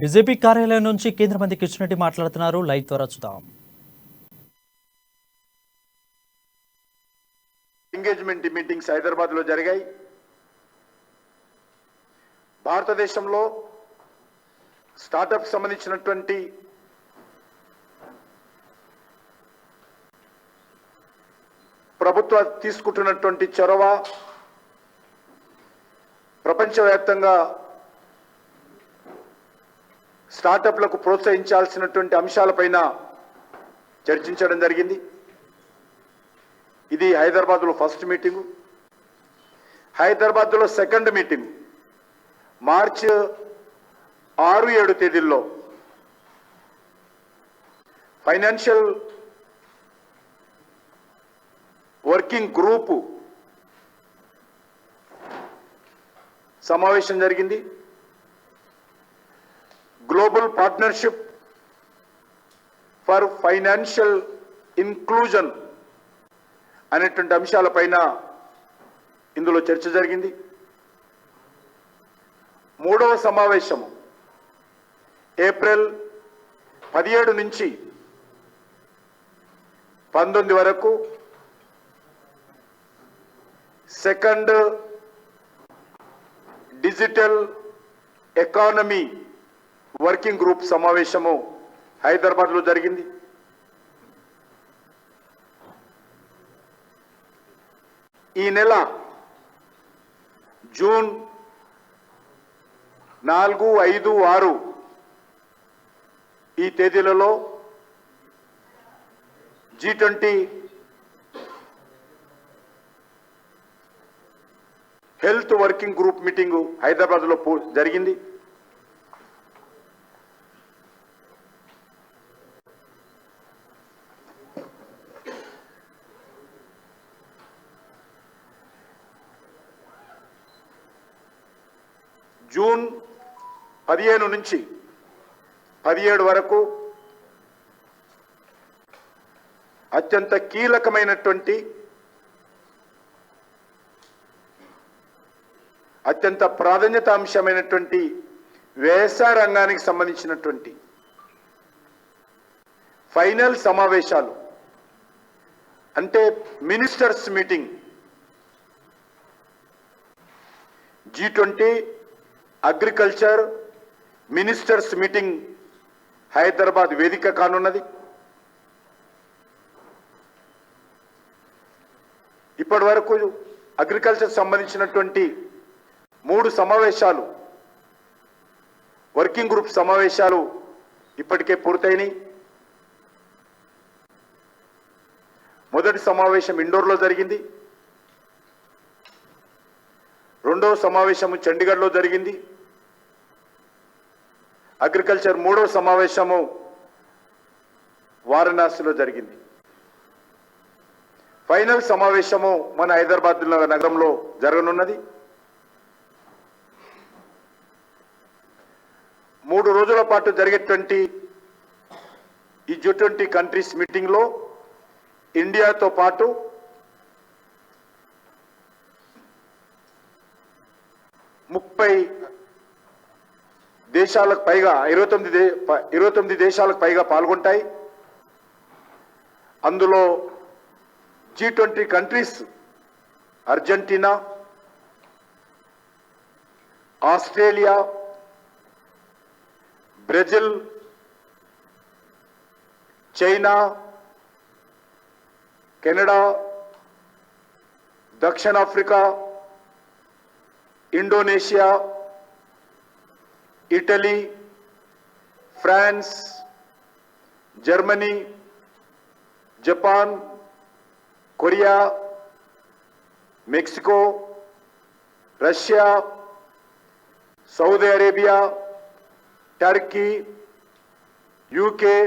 BJP కార్యాలయం నుంచి కేంద్ర మంత్రి కిషన్ రెడ్డి మాట్లాడుతున్నారు. లైవ్ ద్వారా చూద్దాం. ఎంగేజ్మెంట్ మీటింగ్స్ హైదరాబాద్ లో జరిగాయి. భారతదేశంలో స్టార్టప్ సంబంధించినటువంటి ప్రభుత్వ తీసుకుంటున్నటువంటి చొరవ ప్రపంచవ్యాప్తంగా స్టార్టప్లకు ప్రోత్సహించాల్సినటువంటి అంశాలపైన చర్చించడం జరిగింది. ఇది హైదరాబాద్లో ఫస్ట్ మీటింగు. హైదరాబాద్లో సెకండ్ మీటింగ్ మార్చి 6-7 తేదీల్లో ఫైనాన్షియల్ వర్కింగ్ గ్రూపు సమావేశం జరిగింది. Global partnership for financial inclusion అనేటువంటి అంశాలపైన ఇందులో చర్చ జరిగింది. మూడవ సమావేశము ఏప్రిల్ 17 నుంచి 19 వరకు second digital economy working group సమావేశము హైదరాబాద్లో జరిగింది. ఈ నెల జూన్ 4, 5, 6 ఈ తేదీలలో G20 health working group meeting హైదరాబాద్లో జరిగింది. జూన్ 15 నుంచి 17 వరకు అత్యంత కీలకమైనటువంటి అత్యంత ప్రాధాన్యత అంశమైనటువంటి వ్యవసాయ రంగానికి సంబంధించినటువంటి ఫైనల్ సమావేశాలు అంటే ministers meeting G20 agriculture ministers meeting Hyderabad వేదిక కానున్నది. ఇప్పటి వరకు అగ్రికల్చర్ సంబంధించినటువంటి 3 సమావేశాలు వర్కింగ్ గ్రూప్ సమావేశాలు ఇప్పటికే పూర్తయినాయి. మొదటి సమావేశం ఇండోర్లో జరిగింది. రెండవ సమావేశము చండీగఢ్లో జరిగింది. అగ్రికల్చర్ 3వ సమావేశము వారణాసిలో జరిగింది. ఫైనల్ సమావేశము మన హైదరాబాద్ నగరంలో జరగనున్నది. 3 రోజుల పాటు జరిగేటువంటి ఈ G20 కంట్రీస్ మీటింగ్లో ఇండియాతో పాటు 30 దేశాలకు పైగా 29 దేశాలకు పైగా పాల్గొంటాయి. అందులో G20 countries Argentina, Australia, Brazil, China, Canada, దక్షిణాఫ్రికా, Indonesia, Italy, France, Germany, Japan, Korea, Mexico, Russia, Saudi Arabia, Turkey, UK,